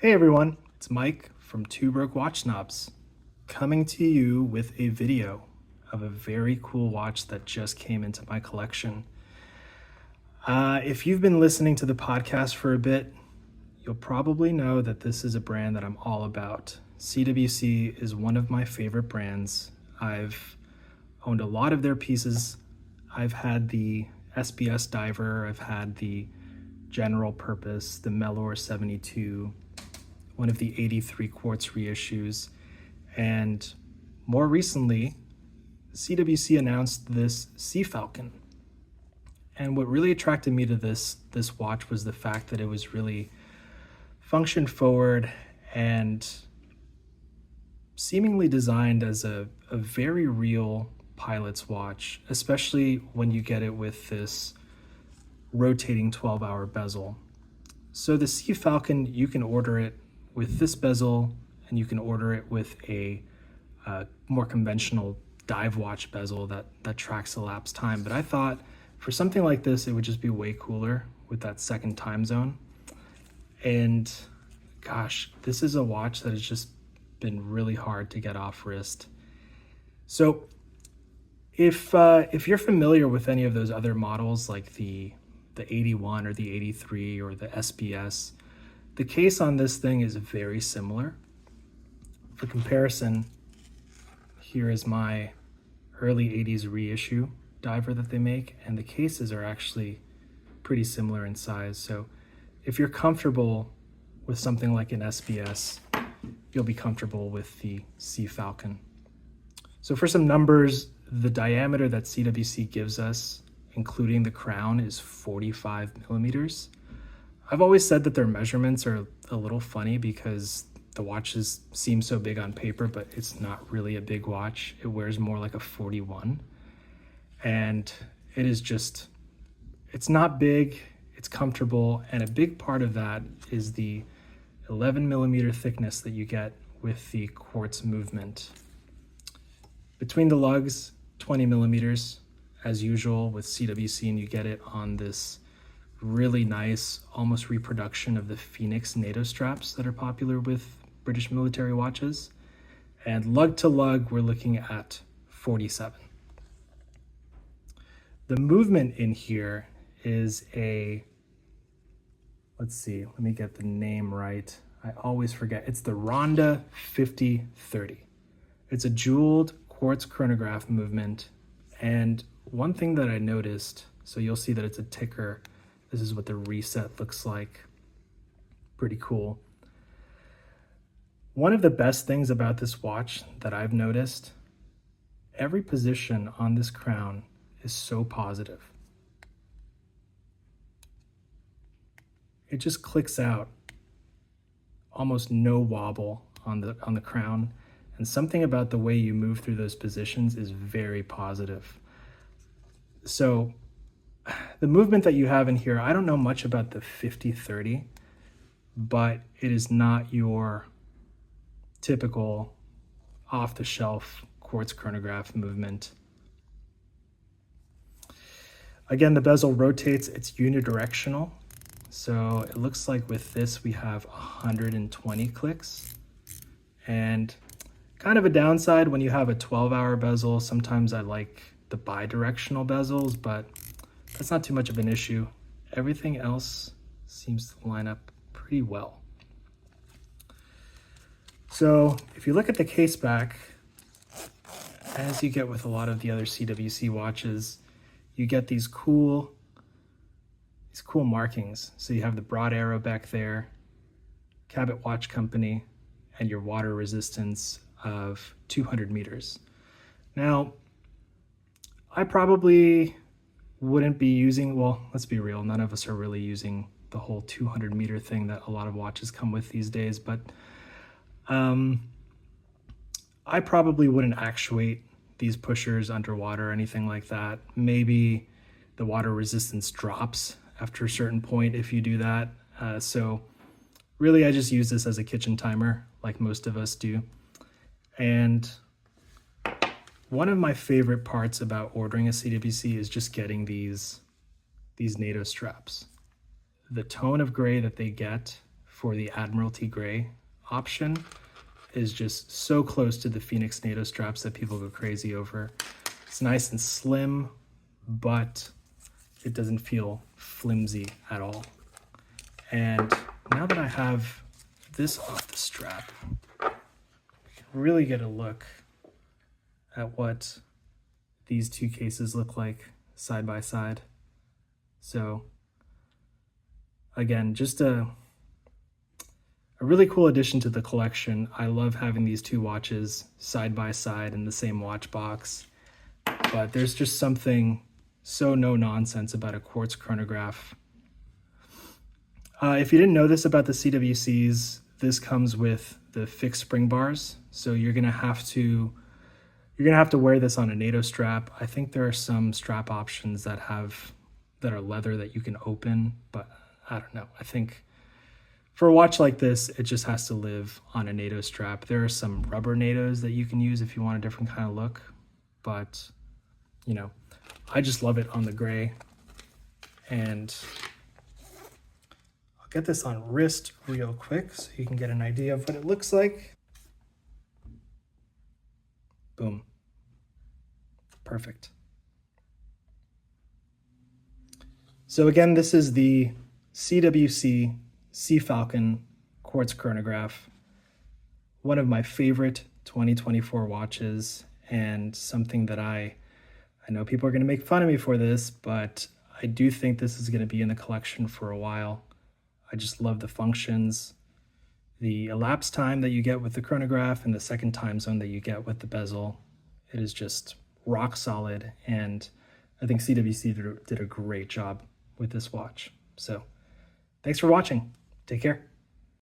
Hey everyone, it's Mike from Two Broke Watch Snobs, coming to you with a video of a very cool watch that just came into my collection. If you've been listening to the podcast for a bit, you'll probably know that this is a brand that I'm all about. CWC is one of my favorite brands. I've owned a lot of their pieces. I've had the SBS diver, I've had the general purpose, the Mellor 72, one of the 83 quartz reissues, and more recently, CWC announced this Sea Falcon. And what really attracted me to this watch was the fact that it was really function forward and seemingly designed as a very real pilot's watch, especially when you get it with this rotating 12-hour bezel. So the Sea Falcon, you can order it with this bezel, and you can order it with a more conventional dive watch bezel that tracks elapsed time. But I thought for something like this, it would just be way cooler with that second time zone. And gosh, this is a watch that has just been really hard to get off wrist. So if you're familiar with any of those other models, like the 81 or the 83 or the SBS, the case on this thing is very similar. For comparison, here is my early 80s reissue diver that they make, and the cases are actually pretty similar in size. So if you're comfortable with something like an SBS, you'll be comfortable with the Sea Falcon. So for some numbers, the diameter that CWC gives us, including the crown, is 45 millimeters. I've always said that their measurements are a little funny because the watches seem so big on paper, but it's not really a big watch. It wears more like a 41. And it is just, it's not big, it's comfortable, and a big part of that is the 11 millimeter thickness that you get with the quartz movement. Between the lugs, 20 millimeters, as usual with CWC, and you get it on this really nice, almost reproduction of the Phoenix NATO straps that are popular with British military watches. And lug to lug, we're looking at 47. The movement in here is let's see, let me get the name right. I always forget. It's the Ronda 5030. It's a jeweled quartz chronograph movement. And one thing that I noticed, so you'll see that it's a ticker. This is what the reset looks like. Pretty cool. One of the best things about this watch that I've noticed, every position on this crown is so positive. It just clicks out. Almost no wobble on the crown. And something about the way you move through those positions is very positive. So the movement that you have in here, I don't know much about the 50-30, but it is not your typical off-the-shelf quartz chronograph movement. Again, the bezel rotates, it's unidirectional. So it looks like with this, we have 120 clicks. And kind of a downside when you have a 12-hour bezel, sometimes I like the bi-directional bezels, but that's not too much of an issue. Everything else seems to line up pretty well. So if you look at the case back, as you get with a lot of the other CWC watches, you get these cool markings. So you have the broad arrow back there, Cabot Watch Company, and your water resistance of 200 meters. Now, I probably wouldn't be using, well, let's be real, none of us are really using the whole 200 meter thing that a lot of watches come with these days, but I probably wouldn't actuate these pushers underwater or anything like that. Maybe the water resistance drops after a certain point if you do that. So really, I just use this as a kitchen timer like most of us do. And one of my favorite parts about ordering a CWC is just getting these NATO straps. The tone of gray that they get for the Admiralty Gray option is just so close to the Phoenix NATO straps that people go crazy over. It's nice and slim, but it doesn't feel flimsy at all. And now that I have this off the strap, we can really get a look at what these two cases look like side by side. So again, just a really cool addition to the collection. I love having these two watches side by side in the same watch box, but there's just something so no nonsense about a quartz chronograph. If you didn't know this about the CWCs, this comes with the fixed spring bars. So you're gonna have to wear this on a NATO strap. I think there are some strap options that are leather that you can open, but I don't know. I think for a watch like this, it just has to live on a NATO strap. There are some rubber NATOs that you can use if you want a different kind of look, but you know, I just love it on the gray. And I'll get this on wrist real quick so you can get an idea of what it looks like. Boom. Perfect. So again, this is the CWC Sea Falcon Quartz Chronograph, one of my favorite 2024 watches, and something that I know people are going to make fun of me for this, but I do think this is going to be in the collection for a while. I just love the functions, the elapsed time that you get with the chronograph, and the second time zone that you get with the bezel. It is just rock solid, and I think CWC did a great job with this watch. So thanks for watching. Take care.